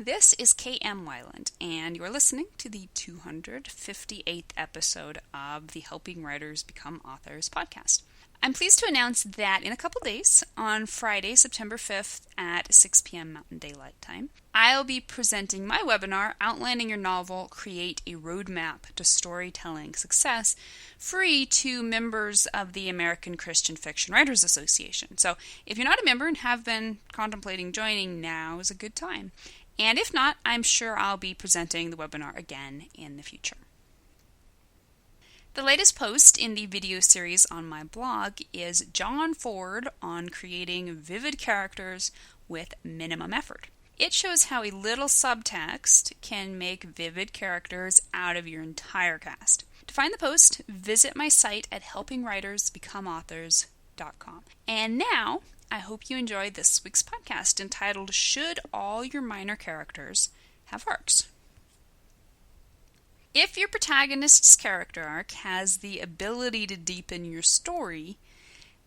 This is K.M. Weiland, and you're listening to the 258th episode of the Helping Writers Become Authors podcast. I'm pleased to announce that in a couple days, on Friday, September 5th at 6 p.m. Mountain Daylight Time, I'll be presenting my webinar, Outlining Your Novel, Create a Roadmap to Storytelling Success, free to members of the American Christian Fiction Writers Association. So if you're not a member and have been contemplating joining, now is a good time. And if not, I'm sure I'll be presenting the webinar again in the future. The latest post in the video series on my blog is John Ford on creating vivid characters with minimum effort. It shows how a little subtext can make vivid characters out of your entire cast. To find the post, visit my site at helpingwritersbecomeauthors.com. And now, I hope you enjoyed this week's podcast entitled, Should All Your Minor Characters Have Arcs? If your protagonist's character arc has the ability to deepen your story,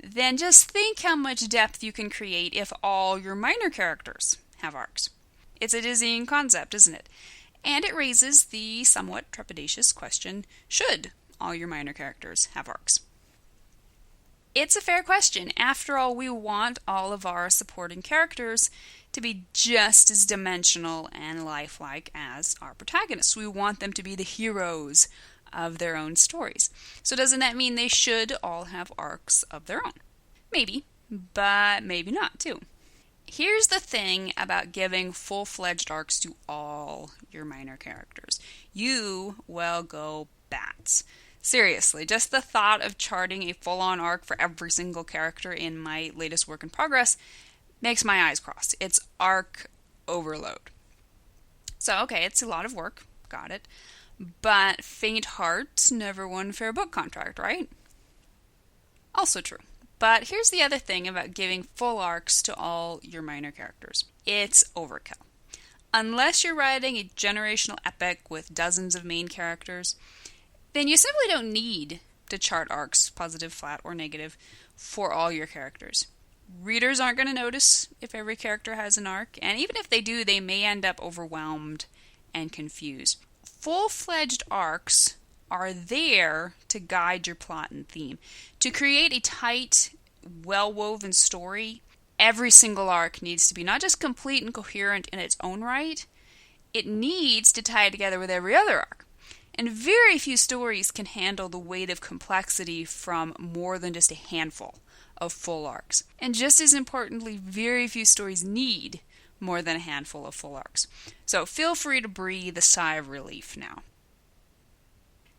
then just think how much depth you can create if all your minor characters have arcs. It's a dizzying concept, isn't it? And it raises the somewhat trepidatious question, should all your minor characters have arcs? It's a fair question. After all, we want all of our supporting characters to be just as dimensional and lifelike as our protagonists. We want them to be the heroes of their own stories. So doesn't that mean they should all have arcs of their own? Maybe, but maybe not too. Here's the thing about giving full-fledged arcs to all your minor characters. You will go bats. Seriously, just the thought of charting a full-on arc for every single character in my latest work in progress makes my eyes cross. It's arc overload. So, okay, it's a lot of work. Got it. But faint hearts never won fair book contract, right? Also true. But here's the other thing about giving full arcs to all your minor characters. It's overkill. Unless you're writing a generational epic with dozens of main characters, then you simply don't need to chart arcs, positive, flat, or negative, for all your characters. Readers aren't going to notice if every character has an arc, and even if they do, they may end up overwhelmed and confused. Full-fledged arcs are there to guide your plot and theme. To create a tight, well-woven story, every single arc needs to be not just complete and coherent in its own right, it needs to tie together with every other arc. And very few stories can handle the weight of complexity from more than just a handful of full arcs. And just as importantly, very few stories need more than a handful of full arcs. So feel free to breathe a sigh of relief now.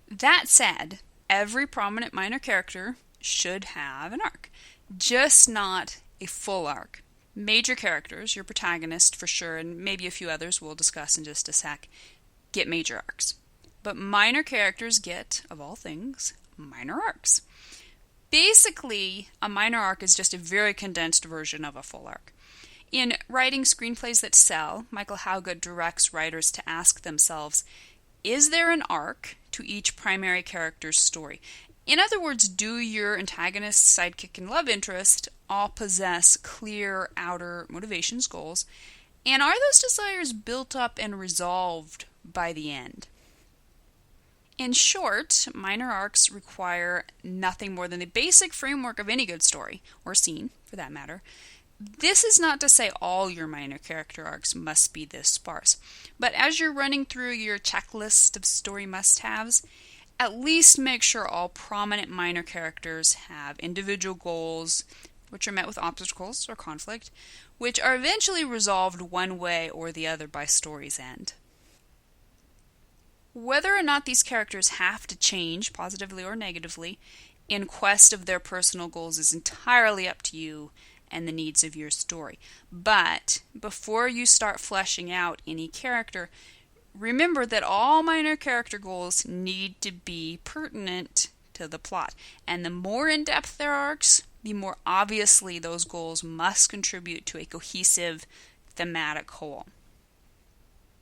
That said, every prominent minor character should have an arc, just not a full arc. Major characters, your protagonist for sure, and maybe a few others we'll discuss in just a sec, get major arcs. But minor characters get, of all things, minor arcs. Basically, a minor arc is just a very condensed version of a full arc. In writing screenplays that sell, Michael Hauge directs writers to ask themselves, is there an arc to each primary character's story? In other words, do your antagonist, sidekick, and love interest all possess clear outer motivations, goals, and are those desires built up and resolved by the end? In short, minor arcs require nothing more than the basic framework of any good story, or scene, for that matter. This is not to say all your minor character arcs must be this sparse, but as you're running through your checklist of story must-haves, at least make sure all prominent minor characters have individual goals, which are met with obstacles or conflict, which are eventually resolved one way or the other by story's end. Whether or not these characters have to change, positively or negatively, in quest of their personal goals is entirely up to you and the needs of your story. But before you start fleshing out any character, remember that all minor character goals need to be pertinent to the plot. And the more in-depth their arcs, the more obviously those goals must contribute to a cohesive thematic whole.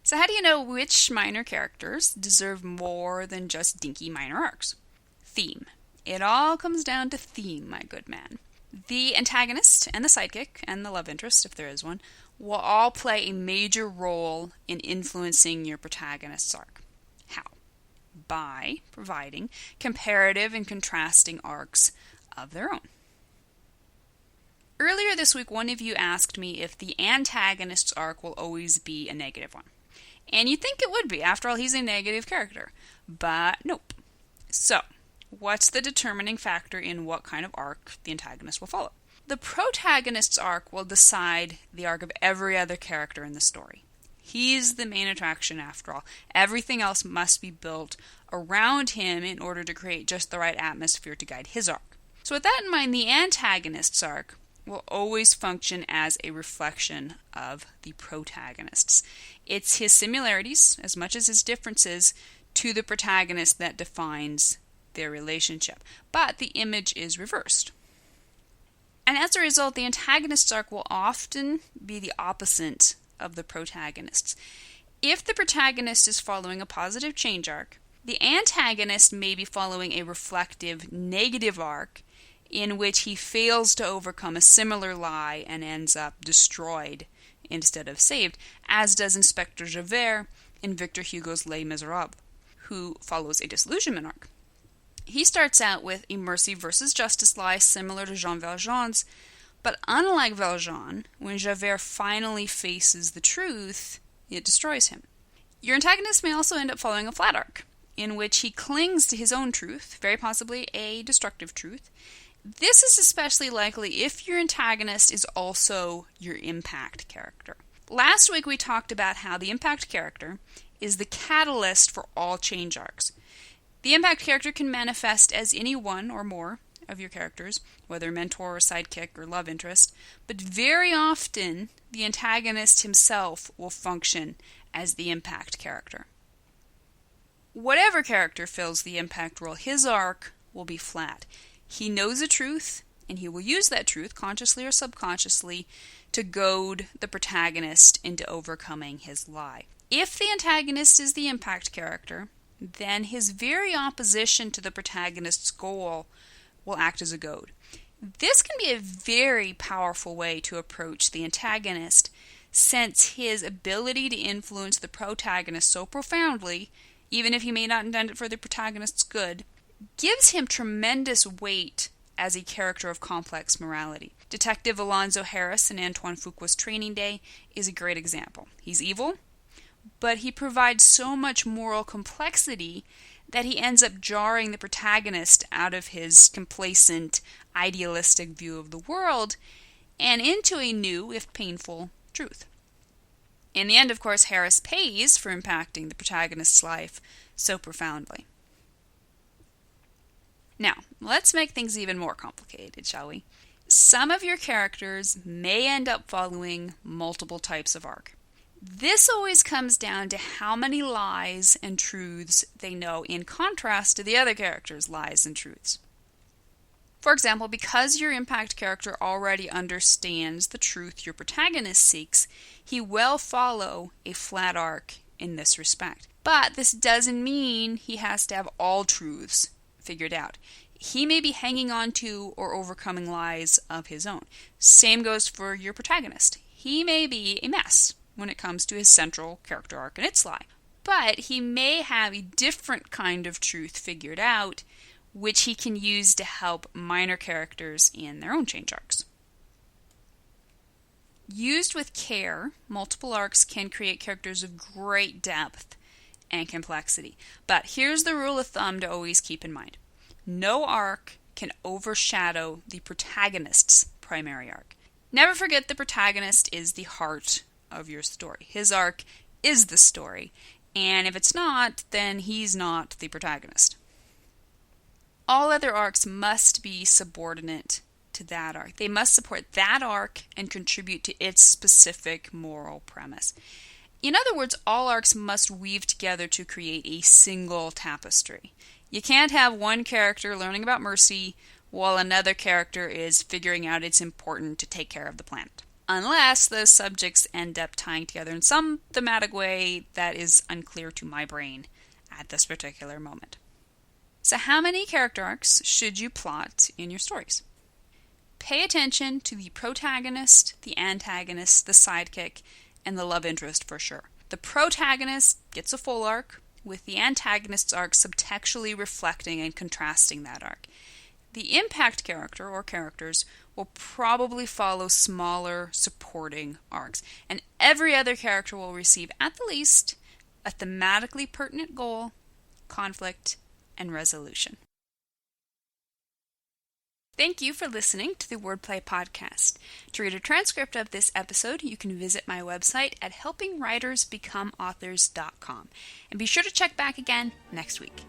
So how do you know which minor characters deserve more than just dinky minor arcs? Theme. It all comes down to theme, my good man. The antagonist and the sidekick and the love interest, if there is one, will all play a major role in influencing your protagonist's arc. How? By providing comparative and contrasting arcs of their own. Earlier this week, one of you asked me if the antagonist's arc will always be a negative one. And you'd think it would be. After all, he's a negative character. But nope. So, what's the determining factor in what kind of arc the antagonist will follow? The protagonist's arc will decide the arc of every other character in the story. He's the main attraction after all. Everything else must be built around him in order to create just the right atmosphere to guide his arc. So with that in mind, the antagonist's arc will always function as a reflection of the protagonist's. It's his similarities, as much as his differences, to the protagonist that defines their relationship. But the image is reversed. And as a result, the antagonist's arc will often be the opposite of the protagonist's. If the protagonist is following a positive change arc, the antagonist may be following a reflective negative arc in which he fails to overcome a similar lie and ends up destroyed instead of saved, as does Inspector Javert in Victor Hugo's Les Miserables, who follows a disillusionment arc. He starts out with a mercy versus justice lie similar to Jean Valjean's, but unlike Valjean, when Javert finally faces the truth, it destroys him. Your antagonist may also end up following a flat arc, in which he clings to his own truth, very possibly a destructive truth. This is especially likely if your antagonist is also your impact character. Last week we talked about how the impact character is the catalyst for all change arcs. The impact character can manifest as any one or more of your characters, whether mentor or sidekick or love interest, but very often the antagonist himself will function as the impact character. Whatever character fills the impact role, his arc will be flat. He knows the truth, and he will use that truth, consciously or subconsciously, to goad the protagonist into overcoming his lie. If the antagonist is the impact character, then his very opposition to the protagonist's goal will act as a goad. This can be a very powerful way to approach the antagonist, since his ability to influence the protagonist so profoundly, even if he may not intend it for the protagonist's good, gives him tremendous weight as a character of complex morality. Detective Alonzo Harris in Antoine Fuqua's Training Day is a great example. He's evil, but he provides so much moral complexity that he ends up jarring the protagonist out of his complacent, idealistic view of the world and into a new, if painful, truth. In the end, of course, Harris pays for impacting the protagonist's life so profoundly. Now, let's make things even more complicated, shall we? Some of your characters may end up following multiple types of arc. This always comes down to how many lies and truths they know, in contrast to the other characters' lies and truths. For example, because your impact character already understands the truth your protagonist seeks, he will follow a flat arc in this respect. But this doesn't mean he has to have all truths figured out. He may be hanging on to or overcoming lies of his own. Same goes for your protagonist. He may be a mess when it comes to his central character arc and its lie. But he may have a different kind of truth figured out, which he can use to help minor characters in their own change arcs. Used with care, multiple arcs can create characters of great depth and complexity. But here's the rule of thumb to always keep in mind. No arc can overshadow the protagonist's primary arc. Never forget the protagonist is the heart of your story. His arc is the story, and if it's not, then he's not the protagonist. All other arcs must be subordinate to that arc. They must support that arc and contribute to its specific moral premise. In other words, all arcs must weave together to create a single tapestry. You can't have one character learning about mercy while another character is figuring out it's important to take care of the planet. Unless those subjects end up tying together in some thematic way that is unclear to my brain at this particular moment. So how many character arcs should you plot in your stories? pay attention to the protagonist, the antagonist, the sidekick, and the love interest for sure. The protagonist gets a full arc, with the antagonist's arc subtextually reflecting and contrasting that arc. The impact character or characters will probably follow smaller supporting arcs, and every other character will receive at the least a thematically pertinent goal, conflict, and resolution. Thank you for listening to the Wordplay Podcast. To read a transcript of this episode, you can visit my website at helpingwritersbecomeauthors.com. And be sure to check back again next week.